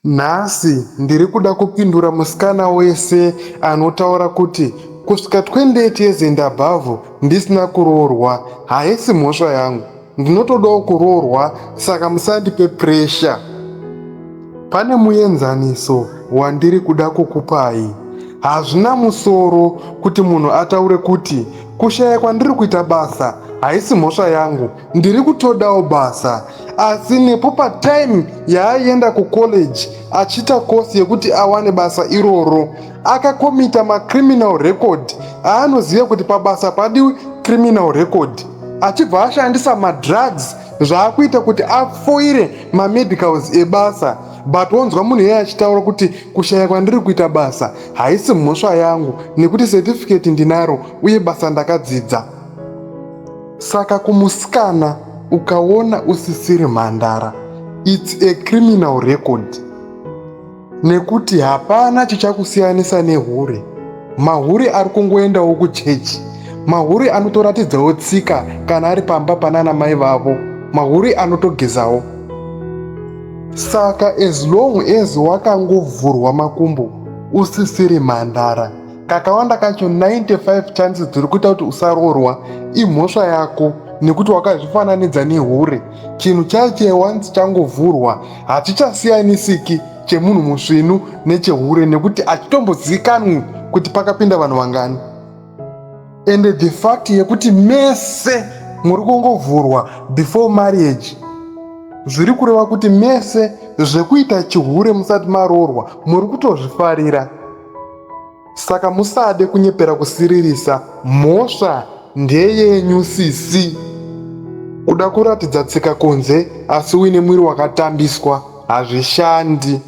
Nhasi ndiri kuda kupindura musikana wese anotaura kuti kusvika 28 years and above ndisina kuroorwa haisi mhosva yangu. Ndinotodawo kuroorwa, saka musandipe puresha. Pane muenzaniso wandiri kuda kukupai. Hazvina musoro kuti munhu ataure kuti kushaya kwandiri kuita basa haisi mhosva yangu, ndiri kutodawo basa. Asi nepo patime yaaienda kucollege achiita kosi yekuti awane basa iroro, akakomita macriminal record aanoziva kuti pabasa padiwi criminal record, achibva ashandisa madrugs zvaakuita kuti afoire mamedicals ebasa. But wonzwa munhu iye achitaura kuti kushaya kwandiri kuita basa haisi mhosva yangu nekuti certificate ndinaro uye basa ndakadzidza. Saka kumusikana ukaona usisiri mhandara, it's a criminal record. Nekuti hapana chichakusiyanisa nehure. Mahure ari kungoendawo kuchechi, mahure anotoratidzawo tsika kana ari pamba panana mai vavo, mahure anotogezawo. Saka as long as wakangovhurwa makumbo usisiri mhandara, kakawanda kacho 95 chances dziri kuita kuti usaroorwa imhosva yako, nekuti wakazvifananidza nehure. Chinhu chache once changovhurwa hachichasiyanisiki chemunhu musvinu nechehure, nekuti hachitombozivikanwi kuti pakapinda vanhu vangani. And the fact yekuti mese muri kungovhurwa before marriage zviri kureva kuti mese zvekuita chihure musati maroorwa muri kutozvifarira. Saka musade kunyepera kusiririsa, mhosva ndeyenyu sisi. Kuda kuratidza tsika kunze asi uine mwiri wakatambiswa hazvishandi.